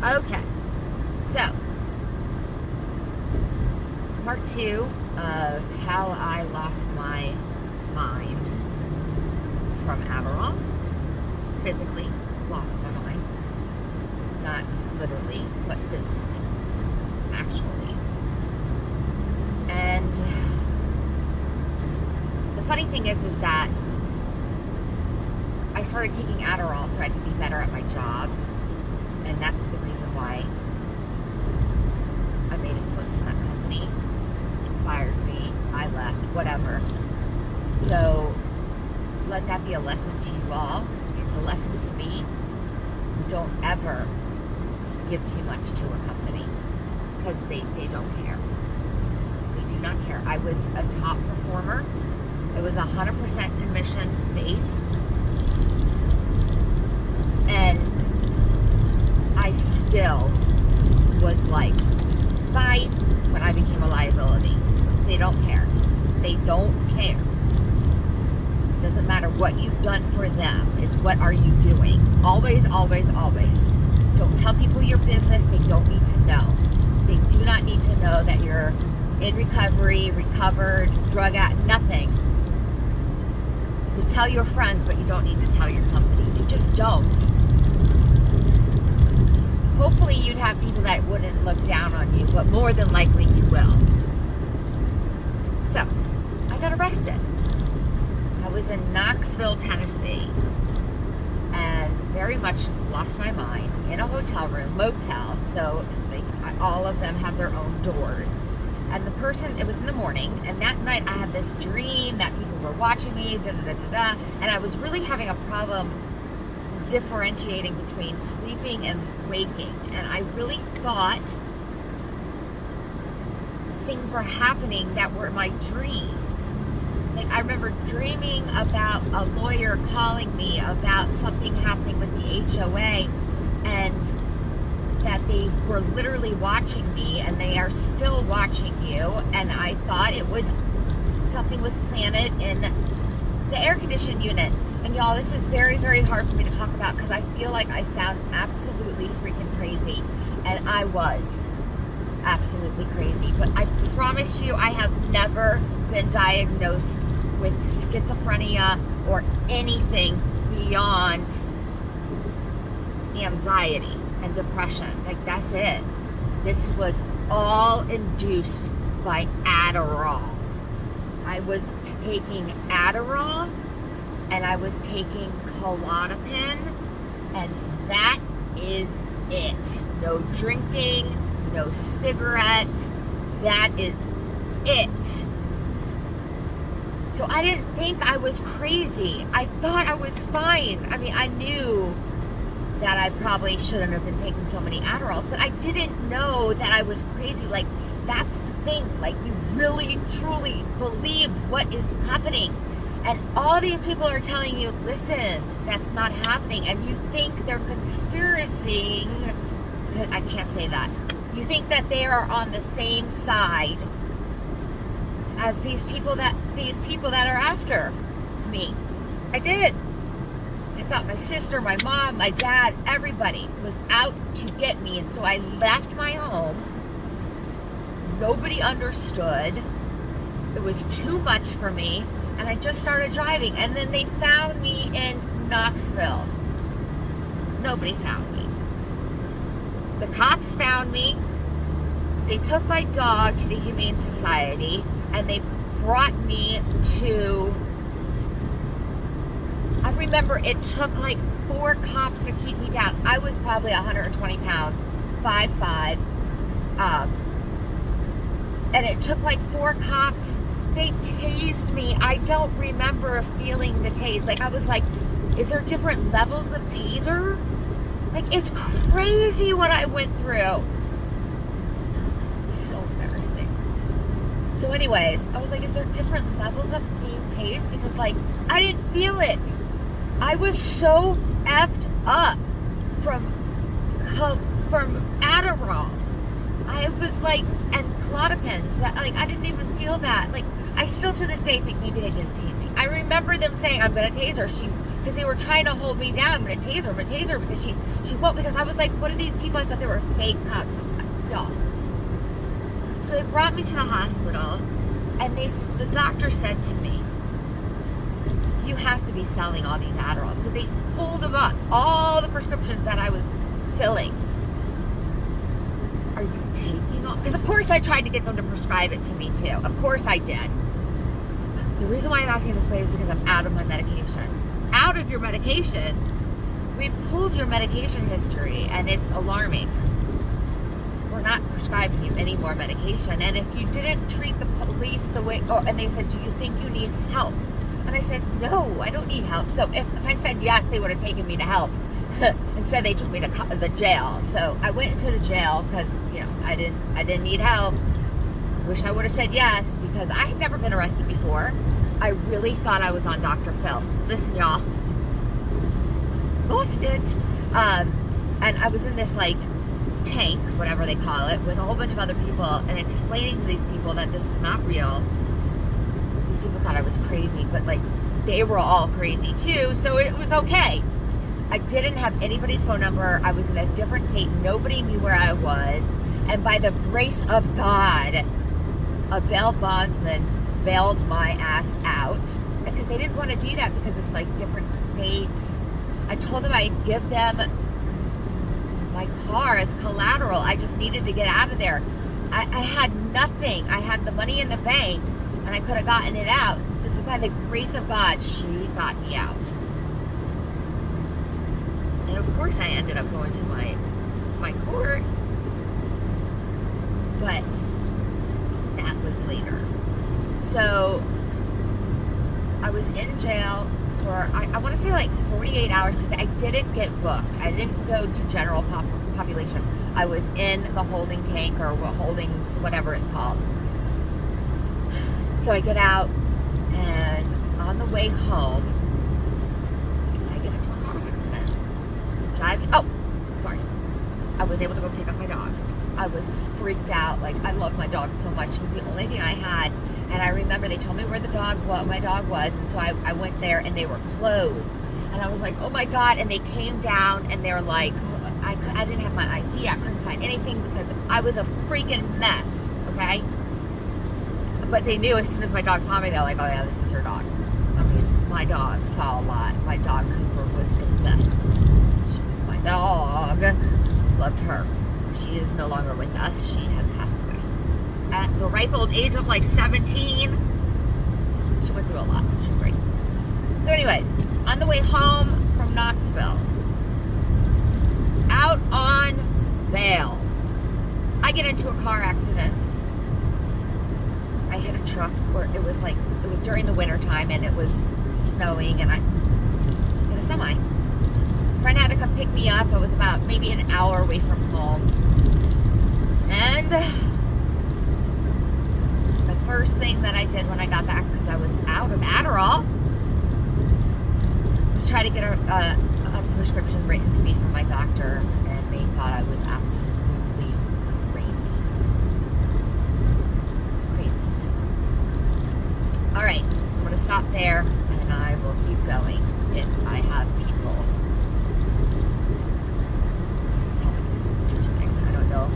Okay, so part 2 of how I lost my mind from Adderall. Physically lost my mind. Not literally, but physically, actually. And the funny thing is that I started taking Adderall so I could be better at my job. And that's the reason why I made a switch from that company. Fired me, I left, whatever. So let that be a lesson to you all. It's a lesson to me. Don't ever give too much to a company because they don't care. They do not care. I was a top performer. It was 100% commission based. And I still was like, bye, when I became a liability. So they don't care. They don't care. It doesn't matter what you've done for them. It's what are you doing. Always, always, always. Don't tell people your business. They don't need to know. They do not need to know that you're in recovery, recovered, drug addict, nothing. You tell your friends, but you don't need to tell your company. You just don't. Hopefully you'd have people that wouldn't look down on you, but more than likely you will. So, I got arrested. I was in Knoxville, Tennessee, and very much lost my mind in a hotel room, motel, so all of them have their own doors. And the person, it was in the morning, and that night I had this dream that people were watching me, and I was really having a problem differentiating between sleeping and waking. And I really thought things were happening that were my dreams. Like, I remember dreaming about a lawyer calling me about something happening with the HOA, and that they were literally watching me, and they are still watching you. And I thought it was something was planted in the air conditioning unit. And y'all, this is very, very hard for me to talk about because I feel like I sound absolutely freaking crazy. And I was absolutely crazy. But I promise you, I have never been diagnosed with schizophrenia or anything beyond anxiety and depression. Like, that's it. This was all induced by Adderall. I was taking Adderall and I was taking Klonopin, and that is it. No drinking, no cigarettes. That is it. So I didn't think I was crazy. I thought I was fine. I mean, I knew that I probably shouldn't have been taking so many Adderalls, but I didn't know that I was crazy. Like, that's the thing. Like, you really, truly believe what is happening. And all these people are telling you, listen, that's not happening. And you think they're conspiracying. I can't say that. You think that they are on the same side as these people that are after me. I did. I thought my sister, my mom, my dad, everybody was out to get me. And so I left my home. Nobody understood. It was too much for me. And I just started driving. And then they found me in Knoxville. Nobody found me. The cops found me. They took my dog to the Humane Society. And they brought me to... I remember it took like 4 cops to keep me down. I was probably 120 pounds, 5'5". And it took like 4 cops. They tased me. I don't remember feeling the tase. Like, I was like, is there different levels of taser? Like, it's crazy what I went through. So embarrassing. So anyways, I was like, is there different levels of being tased? Because, like, I didn't feel it. I was so effed up from Adderall. I was like, and Klonopins, like, I didn't even feel that. Like, I still to this day think maybe they didn't tase me. I remember them saying, I'm going to tase her. Because they were trying to hold me down. I'm going to tase her because she won't. Because I was like, what are these people? I thought they were fake cops. Y'all. So they brought me to the hospital, and the doctor said to me, you have to be selling all these Adderalls. Because they pulled them up, all the prescriptions that I was filling. Are you taking all? Because of course I tried to get them to prescribe it to me too. Of course I did. The reason why I'm acting this way is because I'm out of my medication. Out of your medication? We've pulled your medication history, and it's alarming. We're not prescribing you any more medication. And if you didn't treat the police the way, and they said, do you think you need help? And I said, no, I don't need help. So if I said yes, they would have taken me to help. Instead, they took me to the jail. So I went into the jail because, I didn't need help. Wish I would have said yes, because I had never been arrested before. I really thought I was on Dr. Phil. Listen, y'all. Lost it. And I was in this, tank, whatever they call it, with a whole bunch of other people, and explaining to these people that this is not real. These people thought I was crazy, but, they were all crazy, too, so it was okay. I didn't have anybody's phone number. I was in a different state. Nobody knew where I was. And by the grace of God, a bail bondsman bailed my ass out, because they didn't want to do that because it's different states. I told them I'd give them my car as collateral. I just needed to get out of there. I had nothing. I had the money in the bank, and I could have gotten it out. So by the grace of God, she got me out. And of course I ended up going to my court, but that was later. So I was in jail for, I want to say 48 hours, because I didn't get booked. I didn't go to general population. I was in the holding tank, or holding, whatever it's called. So I get out, and on the way home, I get into a car accident. Sorry. I was able to go pick up my dog. I was freaked out. I love my dog so much. She was the only thing I had. And I remember they told me where my dog was. And so I went there, and they were closed. And I was like, oh my God. And they came down, and they were like, I didn't have my ID. I couldn't find anything because I was a freaking mess. Okay. But they knew as soon as my dog saw me, they're like, oh yeah, this is her dog. I mean, my dog saw a lot. My dog Cooper was the best. She was my dog. Loved her. She is no longer with us. She has passed away. At the ripe old age of 17. She went through a lot. She's great. So anyways, on the way home from Knoxville, out on bail, I get into a car accident. I hit a truck where it was during the winter time, and it was snowing, and I hit a semi. A friend had to come pick me up. I was about maybe an hour away from home. And the first thing that I did when I got back, because I was out of Adderall, was try to get a prescription written to me from my doctor, and they thought I was absolutely crazy. All right, I'm going to stop there, and I will keep going if I have people tell me this is interesting. I don't know.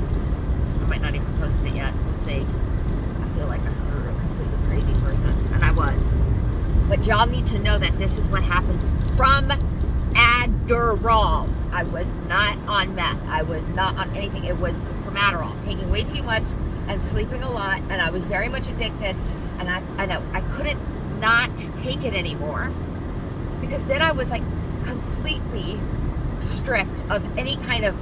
I might not even post it yet. We'll see. I feel like I'm a completely crazy person, and I was. But y'all need to know that this is what happens from Adderall. I was not on meth. I was not on anything. It was from Adderall. Taking way too much and sleeping a lot, and I was very much addicted. And I couldn't not take it anymore, because then I was completely stripped of any kind of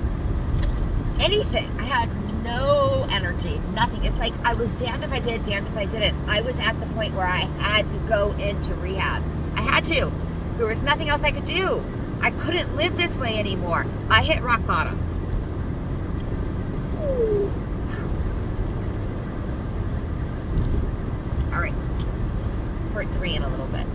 anything. I had no energy, nothing. It's I was damned if I did, damned if I didn't. I was at the point where I had to go into rehab. I had to. There was nothing else I could do. I couldn't live this way anymore. I hit rock bottom. Ooh. All right. Part 3 in a little bit.